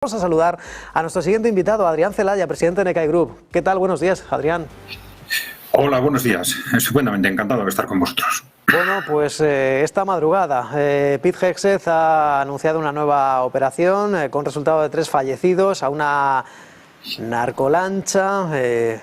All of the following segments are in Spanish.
Vamos a saludar a nuestro siguiente invitado, Adrián Celaya, presidente de Nekai Group. ¿Qué tal? Buenos días, Adrián. Hola, buenos días. Estupendamente, encantado de estar con vosotros. Bueno, pues esta madrugada Pete Hegseth ha anunciado una nueva operación con resultado de 3 fallecidos a una narcolancha,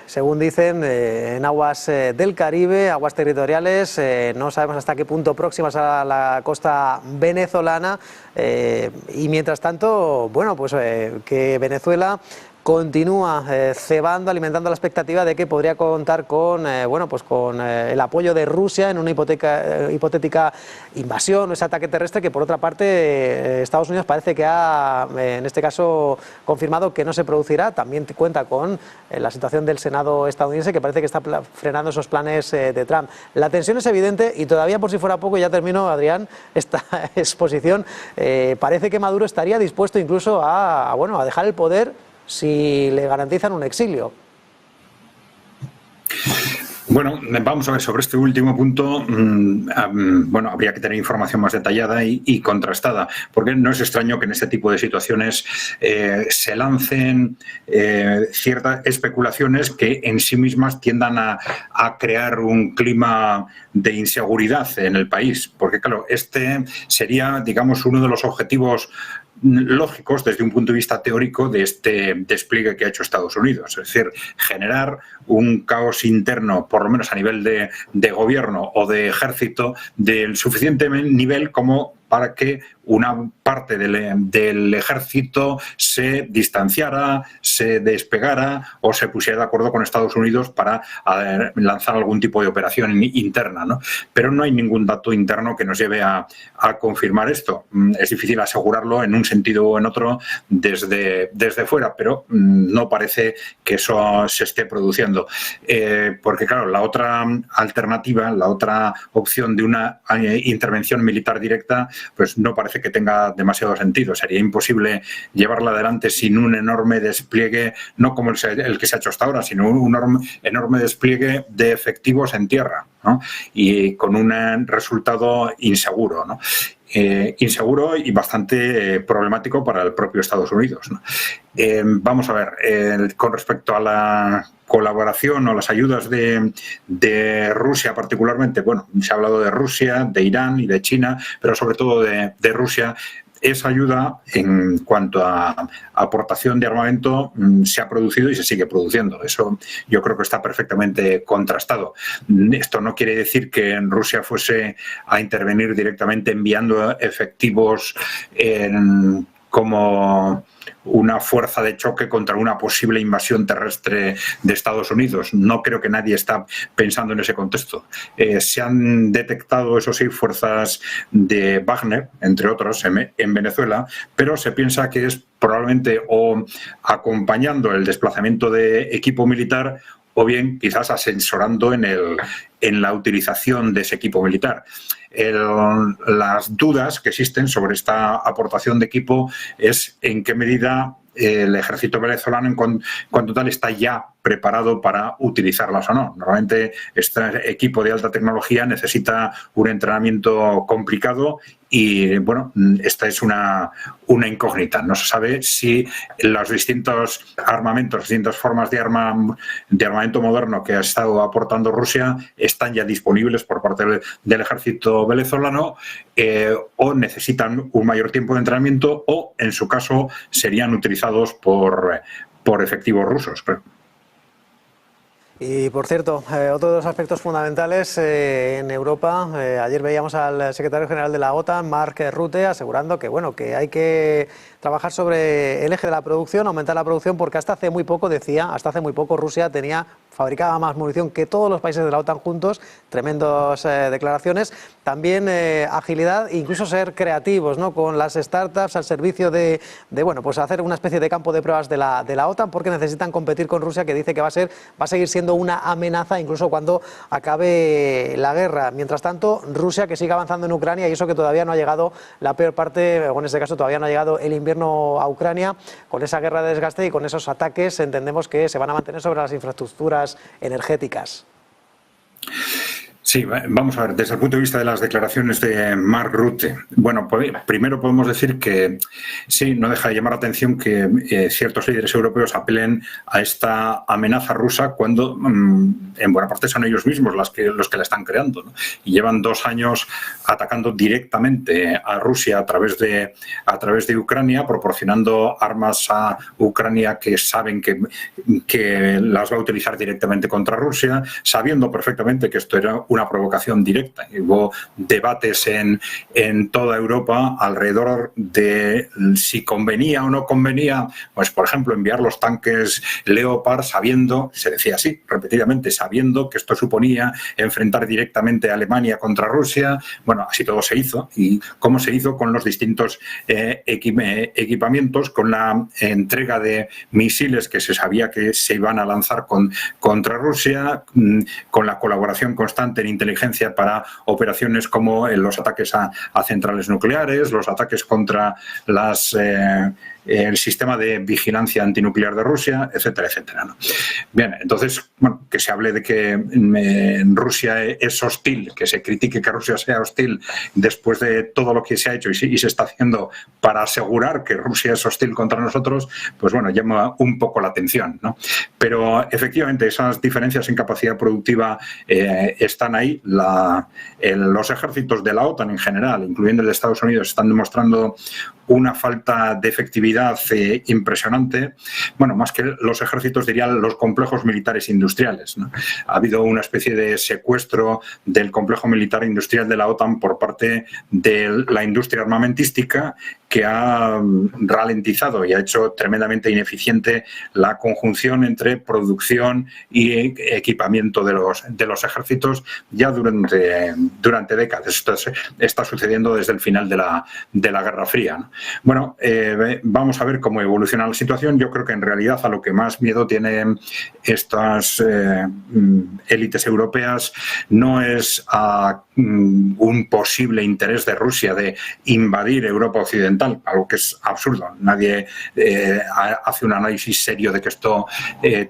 según dicen, en aguas del Caribe, aguas territoriales, no sabemos hasta qué punto próximas a la costa venezolana, y mientras tanto, bueno, pues que Venezuela continúa cebando, alimentando la expectativa de que podría contar con, bueno, pues con el apoyo de Rusia en una hipotética invasión o ese ataque terrestre que, por otra parte, Estados Unidos parece que ha, en este caso, confirmado que no se producirá. También cuenta con la situación del Senado estadounidense, que parece que está frenando esos planes de Trump. La tensión es evidente y todavía, por si fuera poco, ya termino, Adrián, esta exposición, parece que Maduro estaría dispuesto incluso a dejar el poder si le garantizan un exilio. Bueno, vamos a ver, sobre este último punto, bueno, habría que tener información más detallada y contrastada, porque no es extraño que en este tipo de situaciones se lancen ciertas especulaciones que en sí mismas tiendan a crear un clima de inseguridad en el país, porque claro, este sería, digamos, uno de los objetivos lógicos desde un punto de vista teórico de este despliegue que ha hecho Estados Unidos, es decir, generar un caos interno, por lo menos a nivel de gobierno o de ejército, del suficiente nivel como para que una parte del ejército se distanciara, se despegara o se pusiera de acuerdo con Estados Unidos para lanzar algún tipo de operación interna, ¿no? Pero no hay ningún dato interno que nos lleve a confirmar esto. Es difícil asegurarlo en un sentido o en otro desde fuera, pero no parece que eso se esté produciendo. Porque, claro, la otra alternativa, la otra opción de una intervención militar directa, pues no parece que tenga demasiado sentido. Sería imposible llevarla adelante sin un enorme despliegue, no como el que se ha hecho hasta ahora, sino un enorme despliegue de efectivos en tierra, ¿no? Y con un resultado inseguro, ¿no? Inseguro y bastante problemático para el propio Estados Unidos, ¿no? Vamos a ver, con respecto a la colaboración o las ayudas de Rusia particularmente, bueno, se ha hablado de Rusia, de Irán y de China, pero sobre todo de Rusia. Esa ayuda, en cuanto a aportación de armamento, se ha producido y se sigue produciendo. Eso yo creo que está perfectamente contrastado. Esto no quiere decir que Rusia fuese a intervenir directamente enviando efectivos como una fuerza de choque contra una posible invasión terrestre de Estados Unidos. No creo que nadie está pensando en ese contexto. Se han detectado, eso sí, fuerzas de Wagner, entre otros, en Venezuela, pero se piensa que es probablemente o acompañando el desplazamiento de equipo militar o bien quizás asesorando en la utilización de ese equipo militar. Las dudas que existen sobre esta aportación de equipo es en qué medida el ejército venezolano en cuanto tal está ya preparado para utilizarlas o no. Normalmente este equipo de alta tecnología necesita un entrenamiento complicado y, bueno, esta es una incógnita. No se sabe si los distintos armamentos, distintas formas de armamento moderno que ha estado aportando Rusia están ya disponibles por parte del ejército venezolano o necesitan un mayor tiempo de entrenamiento o, en su caso, serían utilizados por efectivos rusos, creo. Y, por cierto, otro de los aspectos fundamentales en Europa, ayer veíamos al secretario general de la OTAN, Mark Rutte, asegurando que, bueno, que hay que trabajar sobre el eje de la producción, aumentar la producción, porque hasta hace muy poco Rusia fabricaba más munición que todos los países de la OTAN juntos. Tremendas declaraciones. También agilidad, incluso ser creativos, ¿no?, con las startups al servicio de bueno, pues hacer una especie de campo de pruebas de la OTAN, porque necesitan competir con Rusia, que dice que va a seguir siendo una amenaza incluso cuando acabe la guerra. Mientras tanto, Rusia, que sigue avanzando en Ucrania, y eso que todavía no ha llegado la peor parte, o en este caso todavía no ha llegado el invierno a Ucrania, con esa guerra de desgaste y con esos ataques, entendemos que se van a mantener sobre las infraestructuras energéticas. Sí, vamos a ver, desde el punto de vista de las declaraciones de Mark Rutte, bueno, pues, primero podemos decir que sí, no deja de llamar la atención que ciertos líderes europeos apelen a esta amenaza rusa cuando en buena parte son ellos mismos los que la están creando, ¿no? Y llevan 2 años atacando directamente a Rusia a través de Ucrania, proporcionando armas a Ucrania que saben que las va a utilizar directamente contra Rusia, sabiendo perfectamente que esto era una provocación directa. Hubo debates en toda Europa alrededor de si convenía o no convenía, pues por ejemplo, enviar los tanques Leopard sabiendo, se decía así repetidamente, sabiendo que esto suponía enfrentar directamente a Alemania contra Rusia. Bueno, así todo se hizo. ¿Y cómo se hizo? Con los distintos equipamientos, con la entrega de misiles que se sabía que se iban a lanzar contra Rusia, con la colaboración constante en inteligencia para operaciones como los ataques a centrales nucleares, los ataques contra el sistema de vigilancia antinuclear de Rusia, etcétera, etcétera, ¿no? Bien, entonces, bueno, que se hable de que Rusia es hostil, que se critique que Rusia sea hostil después de todo lo que se ha hecho y se está haciendo para asegurar que Rusia es hostil contra nosotros, pues bueno, llama un poco la atención, ¿no? Pero efectivamente esas diferencias en capacidad productiva están ahí. Los ejércitos de la OTAN en general, incluyendo el de Estados Unidos, están demostrando una falta de efectividad impresionante. Bueno, más que los ejércitos, dirían los complejos militares industriales, ¿no? Ha habido una especie de secuestro del complejo militar industrial de la OTAN por parte de la industria armamentística, que ha ralentizado y ha hecho tremendamente ineficiente la conjunción entre producción y equipamiento de los ejércitos ya durante décadas. Esto está sucediendo desde el final de la Guerra Fría, ¿no? Bueno, vamos a ver cómo evoluciona la situación. Yo creo que en realidad a lo que más miedo tienen estas élites europeas no es a un posible interés de Rusia de invadir Europa Occidental, algo que es absurdo. Nadie hace un análisis serio de que esto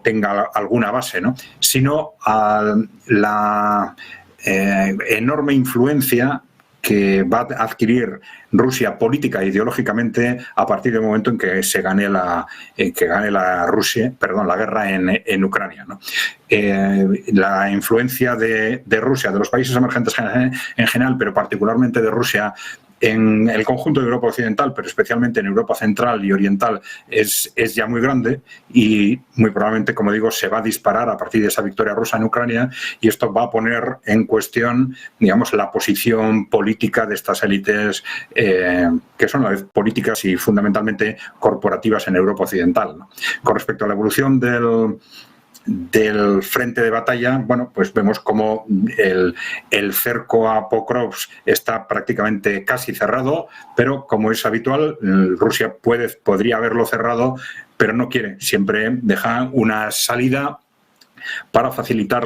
tenga alguna base, ¿no? Sino a la enorme influencia que va a adquirir Rusia política e ideológicamente a partir del momento en que se gane la guerra en Ucrania, ¿no? La influencia de Rusia, de los países emergentes en general, pero particularmente de Rusia en el conjunto de Europa Occidental, pero especialmente en Europa Central y Oriental, es ya muy grande y muy probablemente, como digo, se va a disparar a partir de esa victoria rusa en Ucrania, y esto va a poner en cuestión, digamos, la posición política de estas élites que son a la vez políticas y fundamentalmente corporativas en Europa Occidental, ¿no? Con respecto a la evolución del frente de batalla, bueno, pues vemos como el cerco a Pokrovsk está prácticamente casi cerrado, pero como es habitual, Rusia podría haberlo cerrado, pero no quiere. Siempre deja una salida para facilitar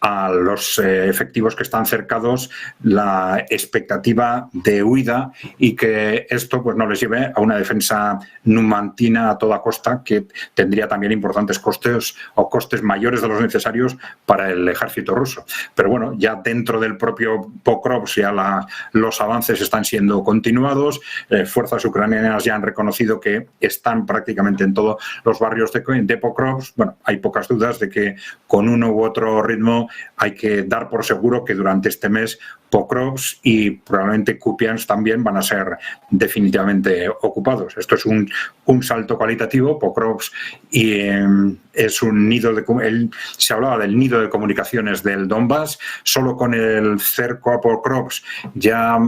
a los efectivos que están cercados la expectativa de huida, y que esto pues no les lleve a una defensa numantina a toda costa, que tendría también importantes costes mayores de los necesarios para el ejército ruso. Pero bueno, ya dentro del propio Pokrovsk ya los avances están siendo continuados. Fuerzas ucranianas ya han reconocido que están prácticamente en todos los barrios de Pokrovsk. Bueno, hay pocas dudas de que con uno u otro ritmo hay que dar por seguro que durante este mes Pokrovsk y probablemente Kupiansk también van a ser definitivamente ocupados. Esto es un salto cualitativo. Pokrovsk es un nido se hablaba del nido de comunicaciones del Donbass. Solo con el cerco a Pokrovsk ya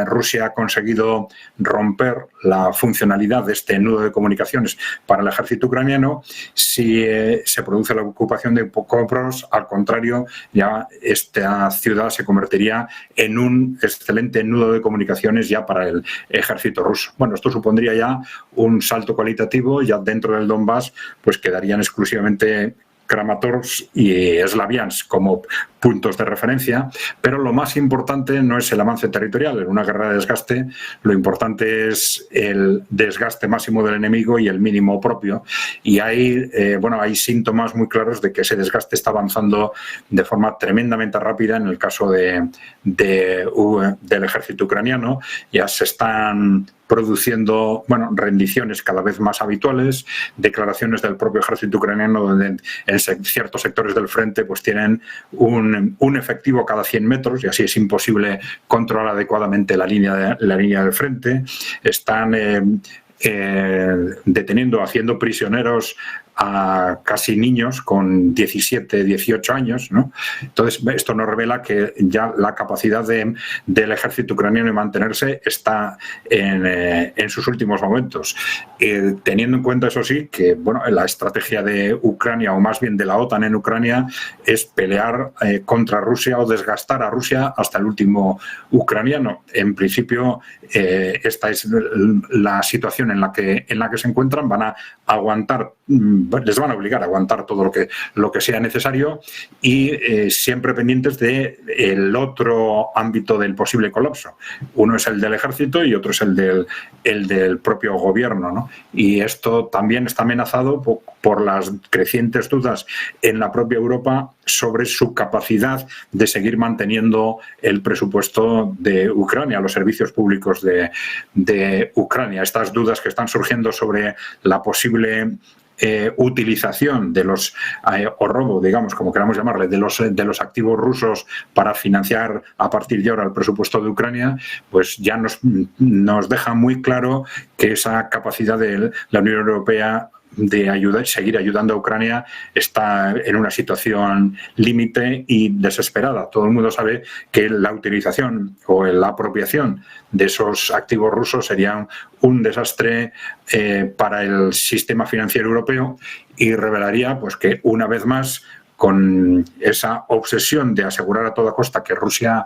Rusia ha conseguido romper la funcionalidad de este nudo de comunicaciones para el ejército ucraniano. Si se produce la ocupación de Pokrovsk, al contrario, ya esta ciudad se convertiría en un excelente nudo de comunicaciones ya para el ejército ruso. Bueno, esto supondría ya un salto cualitativo. Ya dentro del Donbass pues quedarían exclusivamente Kramatorsk y Slaviansk como puntos de referencia, pero lo más importante no es el avance territorial. En una guerra de desgaste, lo importante es el desgaste máximo del enemigo y el mínimo propio. Y hay síntomas muy claros de que ese desgaste está avanzando de forma tremendamente rápida en el caso del ejército ucraniano. Ya se están produciendo rendiciones cada vez más habituales, declaraciones del propio ejército ucraniano donde en ciertos sectores del frente pues tienen un efectivo cada 100 metros y así es imposible controlar adecuadamente la línea del frente. Están deteniendo, haciendo prisioneros a casi niños con 17, 18 años, ¿no? Entonces, esto nos revela que ya la capacidad del ejército ucraniano de mantenerse está en sus últimos momentos. Teniendo en cuenta, eso sí, que la estrategia de Ucrania, o más bien de la OTAN en Ucrania, es pelear contra Rusia o desgastar a Rusia hasta el último ucraniano. En principio, esta es la situación en la que se encuentran. Van a aguantar, les van a obligar a aguantar todo lo que sea necesario y siempre pendientes del otro ámbito del posible colapso. Uno es el del ejército y otro es el del propio gobierno, ¿no? Y esto también está amenazado por las crecientes dudas en la propia Europa sobre su capacidad de seguir manteniendo el presupuesto de Ucrania, los servicios públicos de Ucrania. Estas dudas que están surgiendo sobre la posible utilización de los o robo, digamos, como queramos llamarle, de los activos rusos para financiar a partir de ahora el presupuesto de Ucrania, pues ya nos deja muy claro que esa capacidad de la Unión Europea de seguir ayudando a Ucrania está en una situación límite y desesperada. Todo el mundo sabe que la utilización o la apropiación de esos activos rusos sería un desastre para el sistema financiero europeo y revelaría pues que una vez más, con esa obsesión de asegurar a toda costa que Rusia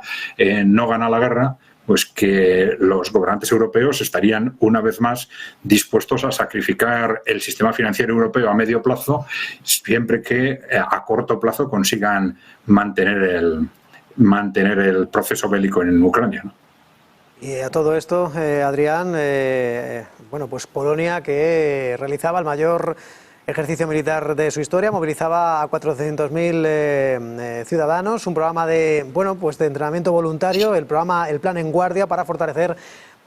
no gana la guerra, pues que los gobernantes europeos estarían una vez más dispuestos a sacrificar el sistema financiero europeo a medio plazo, siempre que a corto plazo consigan mantener el proceso bélico en Ucrania, ¿no? Y a todo esto, Adrián, pues Polonia, que realizaba el mayor ejercicio militar de su historia, movilizaba a 400.000 ciudadanos, un programa de entrenamiento voluntario, el plan En Guardia, para fortalecer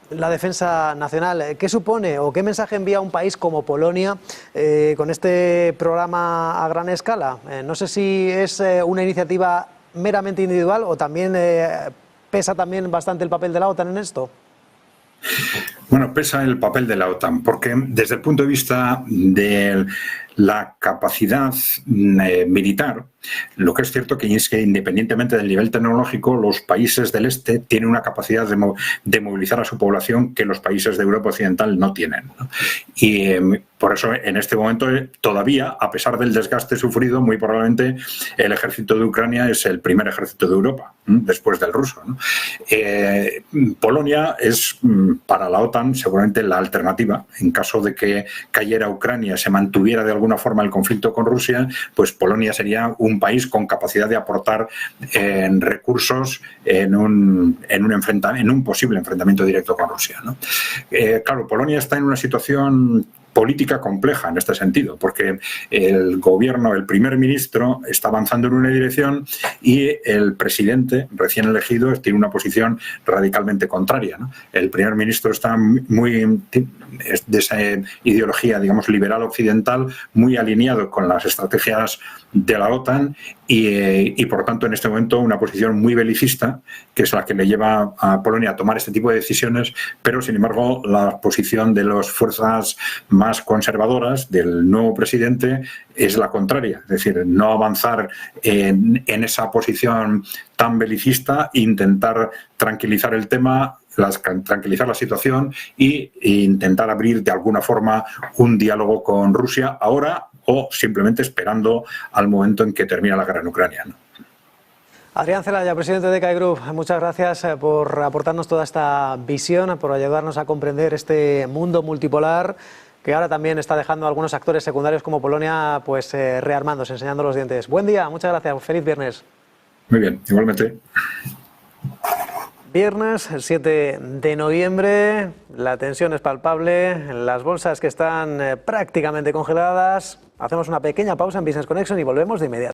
la defensa nacional. ¿Qué supone o qué mensaje envía un país como Polonia con este programa a gran escala? No sé si es una iniciativa meramente individual o también pesa también bastante el papel de la OTAN en esto. Bueno, pesa el papel de la OTAN, porque desde el punto de vista de la capacidad militar, lo que es cierto es que independientemente del nivel tecnológico, los países del este tienen una capacidad de movilizar a su población que los países de Europa Occidental no tienen, ¿no? Y por eso en este momento todavía, a pesar del desgaste sufrido, muy probablemente el ejército de Ucrania es el primer ejército de Europa, después del ruso, ¿no? Polonia es para la OTAN seguramente la alternativa. En caso de que cayera Ucrania, se mantuviera de alguna forma el conflicto con Rusia, pues Polonia sería un país con capacidad de aportar recursos en un posible enfrentamiento directo con Rusia, ¿no? Claro, Polonia está en una situación política compleja en este sentido, porque el gobierno, el primer ministro, está avanzando en una dirección y el presidente recién elegido tiene una posición radicalmente contraria, ¿no? El primer ministro está muy de esa ideología, digamos, liberal occidental, muy alineado con las estrategias de la OTAN y por tanto en este momento una posición muy belicista, que es la que le lleva a Polonia a tomar este tipo de decisiones, pero sin embargo la posición de las fuerzas más conservadoras del nuevo presidente es la contraria, es decir, no avanzar en esa posición tan belicista, intentar tranquilizar el tema, tranquilizar la situación e intentar abrir de alguna forma un diálogo con Rusia ahora o simplemente esperando al momento en que termina la guerra en Ucrania, ¿no? Adrián Celaya, presidente de CAI Group, muchas gracias por aportarnos toda esta visión, por ayudarnos a comprender este mundo multipolar que ahora también está dejando a algunos actores secundarios como Polonia pues rearmándose, enseñando los dientes. Buen día, muchas gracias, feliz viernes. Muy bien, igualmente. Viernes, el 7 de noviembre, la tensión es palpable, las bolsas que están prácticamente congeladas. Hacemos una pequeña pausa en Business Connection y volvemos de inmediato.